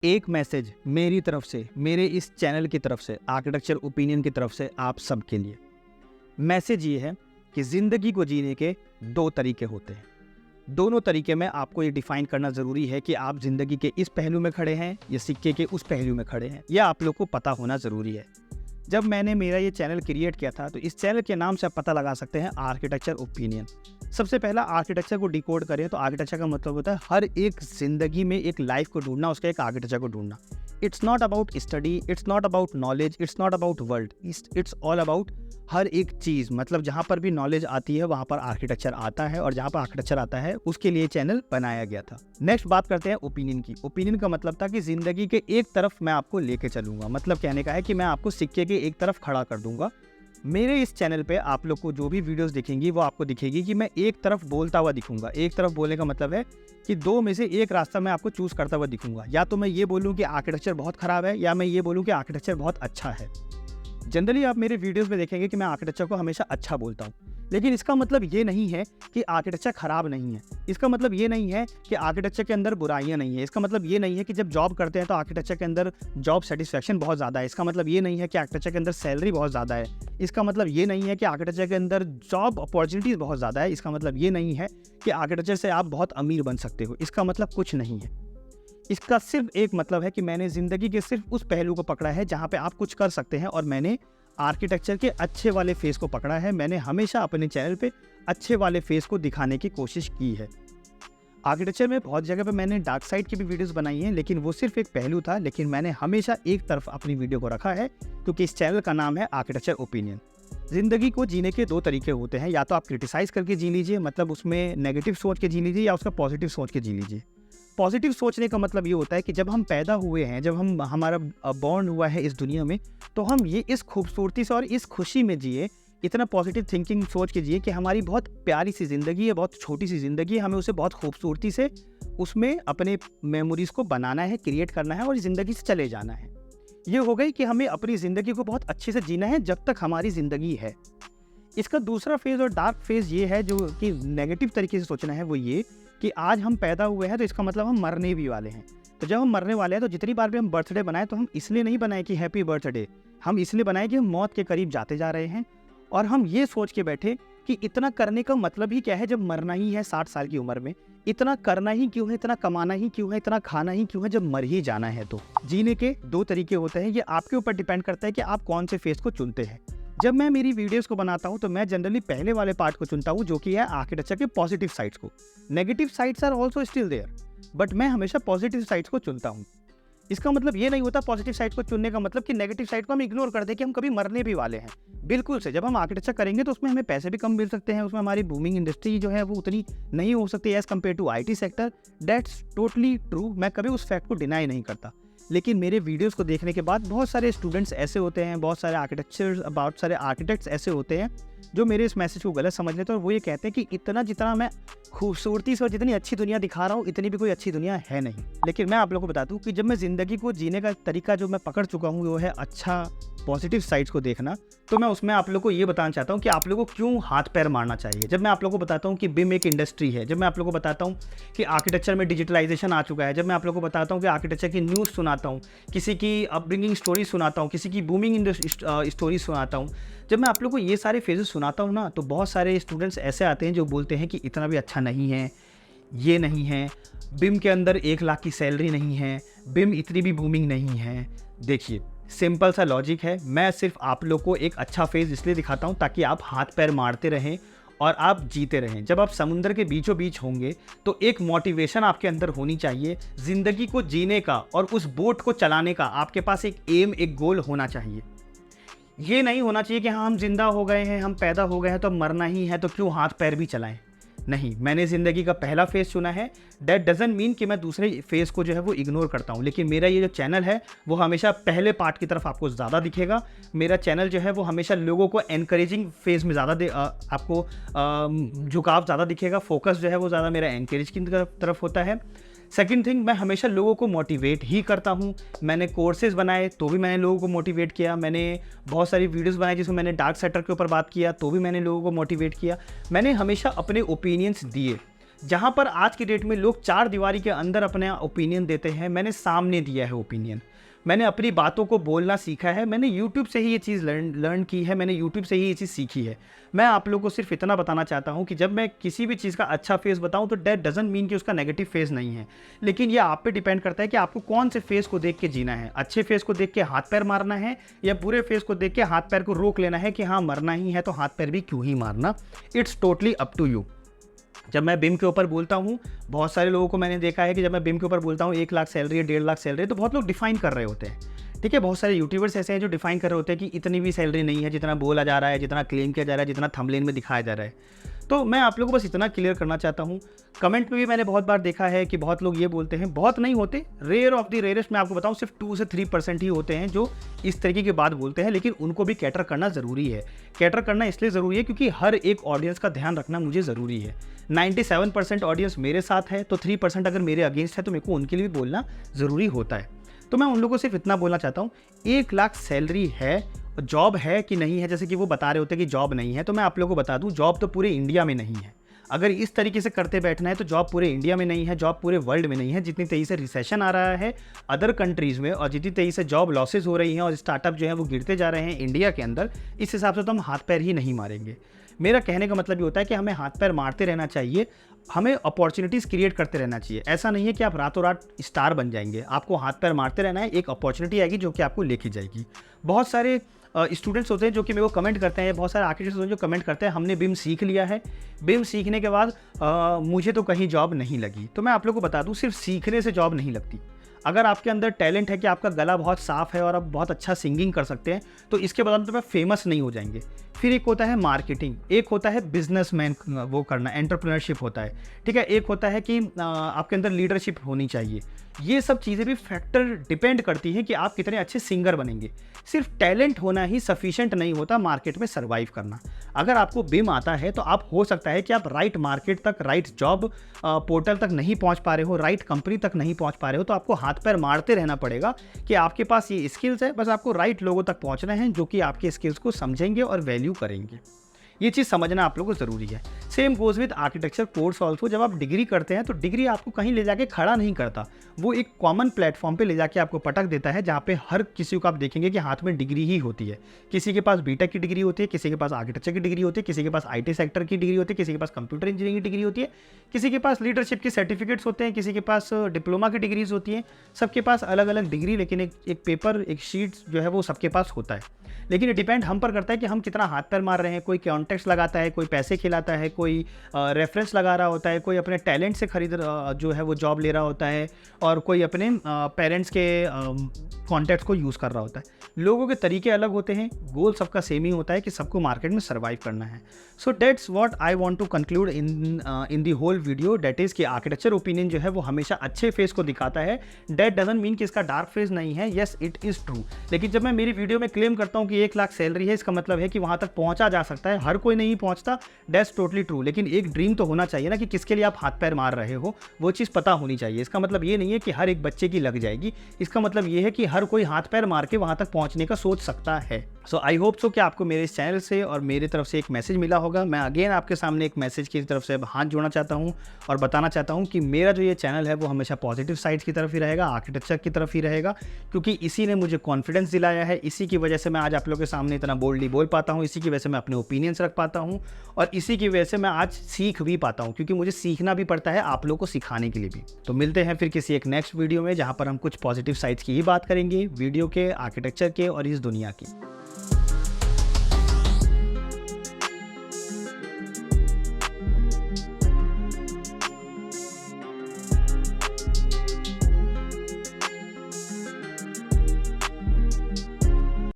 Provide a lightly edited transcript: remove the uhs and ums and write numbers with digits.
एक मैसेज मेरी तरफ से, मेरे इस चैनल की तरफ से, आर्किटेक्चर ओपिनियन की तरफ से आप सबके लिए। मैसेज ये है कि ज़िंदगी को जीने के दो तरीके होते हैं। दोनों तरीके में आपको ये डिफाइन करना ज़रूरी है कि आप ज़िंदगी के इस पहलू में खड़े हैं या सिक्के के उस पहलू में खड़े हैं। यह आप लोग को पता होना ज़रूरी है। जब मैंने मेरा ये चैनल क्रिएट किया था तो इस चैनल के नाम से आप पता लगा सकते हैं आर्किटेक्चर ओपिनियन। सबसे पहला आर्किटेक्चर को डिकोड करें तो आर्किटेक्चर का मतलब होता है हर एक ज़िंदगी में एक लाइफ को ढूंढना, उसका एक आर्किटेक्चर को ढूंढना। It's not about study, it's not about knowledge, it's not about world, it's all about her एक चीज़। मतलब जहाँ पर भी नॉलेज आती है वहाँ पर आर्किटेक्चर आता है, और जहाँ पर आर्किटेक्चर आता है उसके लिए चैनल बनाया गया था। नेक्स्ट बात करते हैं ओपिनियन की। ओपिनियन का मतलब था कि ज़िंदगी के एक तरफ मैं आपको लेके चलूँगा। मतलब कहने का है कि मैं आपको सिक्के के एक तरफ खड़ा कर दूंगा। मेरे इस चैनल पे आप लोग को जो भी वीडियोस दिखेंगी वो आपको दिखेगी कि मैं एक तरफ बोलता हुआ दिखूंगा। एक तरफ बोलने का मतलब है कि दो में से एक रास्ता मैं आपको चूज़ करता हुआ दिखूंगा। या तो मैं ये बोलूँ कि आर्किटेक्चर बहुत ख़राब है, या मैं ये बोलूँ कि आर्किटेक्चर बहुत अच्छा है। जनरली आप मेरे वीडियोस में देखेंगे कि मैं आर्किटेक्चर को हमेशा अच्छा बोलता हूँ, लेकिन इसका मतलब ये नहीं है कि आर्किटेक्चर ख़राब नहीं है। इसका मतलब ये नहीं है कि आर्किटेक्चर के अंदर बुराइयां नहीं है। इसका मतलब ये नहीं है कि जब जॉब करते हैं तो आर्किटेक्चर के अंदर जॉब सेटिस्फैक्शन बहुत ज़्यादा है। इसका मतलब ये नहीं है कि आर्किटेक्चर के अंदर सैलरी बहुत ज़्यादा है। इसका मतलब ये नहीं है कि आर्किटेक्चर के अंदर जॉब अपॉर्चुनिटीज़ बहुत ज़्यादा है। इसका मतलब ये नहीं है कि आर्किटेक्चर से आप बहुत अमीर बन सकते हो। इसका मतलब कुछ नहीं है। इसका सिर्फ एक मतलब है कि मैंने ज़िंदगी के सिर्फ उस पहलू को पकड़ा है जहाँ पे आप कुछ कर सकते हैं, और मैंने आर्किटेक्चर के अच्छे वाले फेस को पकड़ा है। मैंने हमेशा अपने चैनल पे अच्छे वाले फेस को दिखाने की कोशिश की है। आर्किटेक्चर में बहुत जगह पे मैंने डार्क साइड की भी वीडियोस बनाई हैं, लेकिन वो सिर्फ एक पहलू था। लेकिन मैंने हमेशा एक तरफ अपनी वीडियो को रखा है, क्योंकि इस चैनल का नाम है आर्किटेक्चर ओपिनियन। ज़िंदगी को जीने के दो तरीके होते हैं। या तो आप क्रिटिसाइज़ करके जी लीजिए, मतलब उसमें नेगेटिव सोच के जी लीजिए, या उसका पॉजिटिव सोच के जी लीजिए। पॉजिटिव सोचने का मतलब ये होता है कि जब हम पैदा हुए हैं, जब हम हमारा बॉर्न हुआ है इस दुनिया में, तो हम ये इस खूबसूरती से और इस खुशी में जिए, इतना पॉजिटिव थिंकिंग सोच के जिए कि हमारी बहुत प्यारी सी ज़िंदगी है, बहुत छोटी सी ज़िंदगी है। हमें उसे बहुत खूबसूरती से उसमें अपने मेमोरीज़ को बनाना है, क्रिएट करना है और ज़िंदगी से चले जाना है। ये हो गई कि हमें अपनी ज़िंदगी को बहुत अच्छे से जीना है जब तक हमारी ज़िंदगी है। इसका दूसरा फेज़ और डार्क फेज़ ये है, जो कि नेगेटिव तरीके से सोचना है, वो ये कि आज हम पैदा हुए हैं तो इसका मतलब हम मरने भी वाले हैं। तो जब हम मरने वाले हैं तो जितनी बार भी हम बर्थडे बनाएं तो हम इसलिए नहीं बनाएं कि हैप्पी बर्थडे, हम इसलिए बनाएं कि हम मौत के करीब जाते जा रहे हैं। और हम ये सोच के बैठे कि इतना करने का मतलब ही क्या है जब मरना ही है 60 साल की उम्र में। इतना करना ही क्यों है, इतना कमाना ही क्यों है, इतना खाना ही क्यों है जब मर ही जाना है। तो जीने के दो तरीके होते हैं। ये आपके ऊपर डिपेंड करता है कि आप कौन से फेस को चुनते हैं। जब मैं मेरी वीडियोस को बनाता हूं तो मैं जनरली पहले वाले पार्ट को चुनता हूं, जो कि है आर्किटेक्चर के पॉजिटिव साइड्स को। Negative sides are also still there, but मैं हमेशा पॉजिटिव साइड्स को चुनता हूं। इसका मतलब ये नहीं होता पॉजिटिव साइड को चुनने का मतलब कि नेगेटिव साइड को हम इग्नोर कर दें कि हम कभी मरने भी वाले हैं। बिल्कुल से, जब हम आर्किटेक्चर करेंगे तो उसमें हमें पैसे भी कम मिल सकते हैं, उसमें हमारी बूमिंग इंडस्ट्री जो है वो उतनी नहीं हो सकती as compare to IT sector. That's totally true, मैं कभी उस फैक्ट को डिनाई नहीं करता। लेकिन मेरे वीडियोस को देखने के बाद बहुत सारे स्टूडेंट्स ऐसे होते हैं, बहुत सारे आर्किटेक्ट्स ऐसे होते हैं जो मेरे इस मैसेज को गलत समझ लेते हैं, और वो ये कहते हैं कि इतना जितना मैं खूबसूरती से और जितनी अच्छी दुनिया दिखा रहा हूँ इतनी भी कोई अच्छी दुनिया है नहीं। लेकिन मैं आप लोगों को बता दूं कि जब मैं ज़िंदगी को जीने का तरीका जो मैं पकड़ चुका हूँ वो है अच्छा पॉजिटिव साइड्स को देखना, तो मैं उसमें आप लोगों को ये बताना चाहता हूँ कि आप लोगों को क्यों हाथ पैर मारना चाहिए। जब मैं आप लोगों को बताता हूँ कि बिम एक इंडस्ट्री है, जब मैं आप लोगों को बताता हूँ कि आर्किटेक्चर में डिजिटलाइजेशन आ चुका है, जब मैं आप लोगों को बताता हूँ कि आर्किटेक्चर की न्यूज़ सुनाता हूँ, किसी की अपब्रिंगिंग स्टोरी सुनाता हूँ, किसी की बूमिंग स्टोरी सुनाता हूँ, जब मैं आप लोगों को ये सारे फेजेस सुनाता हूँ ना, तो बहुत सारे स्टूडेंट्स ऐसे आते हैं जो बोलते हैं कि इतना भी अच्छा नहीं है, ये नहीं है, बिम के अंदर 1 लाख की सैलरी नहीं है, बिम इतनी भी बूमिंग नहीं है। देखिए, सिंपल सा लॉजिक है। मैं सिर्फ आप लोग को एक अच्छा फेज़ इसलिए दिखाता हूँ ताकि आप हाथ पैर मारते रहें और आप जीते रहें। जब आप समुद्र के बीचों बीच होंगे तो एक मोटिवेशन आपके अंदर होनी चाहिए ज़िंदगी को जीने का, और उस बोट को चलाने का आपके पास एक एम, एक गोल होना चाहिए। ये नहीं होना चाहिए कि हाँ हम जिंदा हो गए हैं, हम पैदा हो गए हैं तो अब मरना ही है तो क्यों हाथ पैर भी चलाएं। नहीं, मैंने ज़िंदगी का पहला फेज़ चुना है। दैट डजंट मीन कि मैं दूसरे फेज़ को जो है वो इग्नोर करता हूँ। लेकिन मेरा ये जो चैनल है वो हमेशा पहले पार्ट की तरफ आपको ज़्यादा दिखेगा। मेरा चैनल जो है वो हमेशा लोगों को एनकरेजिंग फेज़ में ज़्यादा आपको झुकाव ज़्यादा दिखेगा। फोकस जो है वो ज़्यादा मेरा एनकरेज की तरफ होता है। सेकंड थिंग, मैं हमेशा लोगों को मोटिवेट ही करता हूँ। मैंने कोर्सेज़ बनाए तो भी मैंने लोगों को मोटिवेट किया। मैंने बहुत सारी वीडियोस बनाई जिसमें मैंने डार्क सेक्टर के ऊपर बात किया तो भी मैंने लोगों को मोटिवेट किया। मैंने हमेशा अपने ओपिनियंस दिए। जहाँ पर आज की डेट में लोग चार दीवारी के अंदर अपने ओपिनियन देते हैं, मैंने सामने दिया है ओपिनियन। मैंने अपनी बातों को बोलना सीखा है, मैंने यूट्यूब से ही ये चीज़ लर्न की है, मैंने यूट्यूब से ही ये चीज़ सीखी है। मैं आप लोगों को सिर्फ इतना बताना चाहता हूँ कि जब मैं किसी भी चीज़ का अच्छा फेस बताऊँ तो डेट डजंट मीन कि उसका नेगेटिव फेस नहीं है, लेकिन ये आप पे डिपेंड करता है कि आपको कौन से फेस को देख के जीना है। अच्छे फेस को देख के हाथ पैर मारना है या बुरे फेस को देख के हाथ पैर को रोक लेना है कि हाँ मरना ही है तो हाथ पैर भी क्यों ही मारना। It's totally up to you. जब मैं बिम के ऊपर बोलता हूँ, बहुत सारे लोगों को मैंने देखा है कि जब मैं बिम के ऊपर बोलता हूँ 1 लाख सैलरी है, 1.5 लाख सैलरी है, तो बहुत लोग डिफाइन कर रहे होते हैं। ठीक है, बहुत सारे यूट्यूबर्स ऐसे हैं जो डिफाइन कर रहे होते हैं कि इतनी भी सैलरी नहीं है जितना बोला जा रहा है, जितना क्लेम किया जा रहा है, जितना थंबनेल में दिखाया जा रहा है। तो मैं आप लोगों को बस इतना क्लियर करना चाहता हूँ। कमेंट में भी मैंने बहुत बार देखा है कि बहुत लोग ये बोलते हैं, बहुत नहीं होते, रेयर ऑफ द रेयरेस्ट मैं आपको बताऊँ सिर्फ 2 से 3% ही होते हैं जो इस तरीके की बात बोलते हैं, लेकिन उनको भी कैटर करना ज़रूरी है। कैटर करना इसलिए ज़रूरी है क्योंकि हर एक ऑडियंस का ध्यान रखना मुझे ज़रूरी है। 97% ऑडियंस मेरे साथ है तो 3% अगर मेरे अगेंस्ट है तो मेरे को उनके लिए भी बोलना ज़रूरी होता है। तो मैं उन लोगों को सिर्फ इतना बोलना चाहता हूँ, 1 लाख सैलरी है, जॉब है कि नहीं है, जैसे कि वो बता रहे होते हैं कि जॉब नहीं है, तो मैं आप लोगों को बता दूं जॉब तो पूरे इंडिया में नहीं है। अगर इस तरीके से करते बैठना है तो जॉब पूरे इंडिया में नहीं है, जॉब पूरे वर्ल्ड में नहीं है। जितनी तेज़ी से रिसेशन आ रहा है अदर कंट्रीज़ में और जितनी तेज़ी से जॉब लॉसेज हो रही हैं और स्टार्टअप जो है वो गिरते जा रहे हैं इंडिया के अंदर, इस हिसाब से तो हम हाथ पैर ही नहीं मारेंगे। मेरा कहने का मतलब ये होता है कि हमें हाथ पैर मारते रहना चाहिए, हमें अपॉर्चुनिटीज़ क्रिएट करते रहना चाहिए। ऐसा नहीं है कि आप रातों रात स्टार बन जाएंगे, आपको हाथ पैर मारते रहना है, एक अपॉर्चुनिटी आएगी जो कि आपको लेके जाएगी। बहुत सारे स्टूडेंट्स होते हैं जो कि मेरे को कमेंट करते हैं, बहुत सारे आर्किटेक्ट्स होते हैं जो कमेंट करते हैं हमने बिम सीख लिया है, बिम सीखने के बाद मुझे तो कहीं जॉब नहीं लगी। तो मैं आप लोगों को बता दूं सिर्फ सीखने से जॉब नहीं लगती। अगर आपके अंदर टैलेंट है कि आपका गला बहुत साफ़ है और आप बहुत अच्छा सिंगिंग कर सकते हैं तो इसके बाद तो मैं फेमस नहीं हो जाएंगे। फिर एक होता है मार्केटिंग, एक होता है बिजनेसमैन वो करना, एंटरप्रेन्योरशिप होता है। ठीक है, एक होता है कि आपके अंदर लीडरशिप होनी चाहिए। ये सब चीज़ें भी फैक्टर डिपेंड करती हैं कि आप कितने अच्छे सिंगर बनेंगे। सिर्फ टैलेंट होना ही सफिशिएंट नहीं होता मार्केट में सर्वाइव करना। अगर आपको बिम आता है तो आप हो सकता है कि आप राइट मार्केट तक, राइट जॉब पोर्टल तक नहीं पहुंच पा रहे हो, राइट कंपनी तक नहीं पहुंच पा रहे हो, तो आपको हाथ पैर मारते रहना पड़ेगा कि आपके पास ये स्किल्स है, बस आपको राइट लोगों तक पहुंचना है जो कि आपके स्किल्स को समझेंगे और वैल्यू करेंगे। ये चीज़ समझना आप लोगों को ज़रूरी है। Same goes with architecture course also. जब आप डिग्री करते हैं तो डिग्री आपको कहीं ले जाके खड़ा नहीं करता, वो एक कॉमन प्लेटफॉर्म पे ले जाके आपको पटक देता है, जहाँ पे हर किसी को आप देखेंगे कि हाथ में डिग्री ही होती है। किसी के पास बीटेक की डिग्री होती है, किसी के पास आर्किटेक्चर की डिग्री होती है, किसी के पास IT सेक्टर की डिग्री होती है, किसी के पास कंप्यूटर इंजीनियरिंग की डिग्री होती है, किसी के पास लीडरशिप के सर्टिफिकेट्स होते हैं, किसी के पास डिप्लोमा की डिग्रीज होती हैं। सबके पास अलग अलग डिग्री, लेकिन एक पेपर, एक शीट जो है वो सबके पास होता है। लेकिन ये डिपेंड हम पर करता है कि हम कितना हाथ पैर मार रहे हैं। कोई कॉन्टेक्स्ट लगाता है, कोई पैसे खिलाता है, कोई रेफरेंस लगा रहा होता है, कोई अपने टैलेंट से खरीद जो है वो जॉब ले रहा होता है, और कोई अपने पेरेंट्स के कॉन्टैक्ट को यूज़ कर रहा होता है। लोगों के तरीके अलग होते हैं, गोल सबका सेम ही होता है कि सबको मार्केट में सर्वाइव करना है। So that's what I want to conclude in the whole video, that is कि आर्किटेक्चर ओपिनियन जो है वो हमेशा अच्छे फेस को दिखाता है। दैट डजंट मीन कि इसका डार्क फेस नहीं है। Yes, it is true. लेकिन जब मैं मेरी वीडियो में क्लेम करता हूँ कि 1 लाख सैलरी है, इसका मतलब है कि वहाँ तक पहुँचा जा सकता है। हर कोई नहीं पहुँचता, दैट्स टोटली ट्रू। लेकिन एक ड्रीम तो होना चाहिए ना कि किसके लिए आप हाथ पैर मार रहे हो, वो चीज़ पता होनी चाहिए। इसका मतलब ये नहीं है कि हर एक बच्चे की लग जाएगी, इसका मतलब ये है कि हर कोई हाथ पैर मार के वहाँ तक पहुँचने का सोच सकता है। सो आई होप सो कि आपको मेरे इस चैनल से और मेरी तरफ से एक मैसेज मिला होगा। मैं अगेन आपके सामने एक मैसेज की तरफ से हाथ जोड़ना चाहता हूँ और बताना चाहता हूँ कि मेरा जो ये चैनल है वो हमेशा पॉजिटिव साइड्स की तरफ ही रहेगा, आर्किटेक्चर की तरफ ही रहेगा, क्योंकि इसी ने मुझे कॉन्फिडेंस दिलाया है। इसी की वजह से मैं आज आप लोगों के सामने इतना बोल्डली बोल पाता हूँ, इसी की वजह से मैं अपने ओपिनियंस रख पाता हूँ, और इसी की वजह से मैं आज सीख भी पाता हूँ, क्योंकि मुझे सीखना भी पड़ता है आप लोगों को सिखाने के लिए भी। तो मिलते हैं फिर किसी एक नेक्स्ट वीडियो में, जहाँ पर हम कुछ पॉजिटिव साइड्स की ही बात करेंगे, वीडियो के, आर्किटेक्चर के और इस दुनिया की।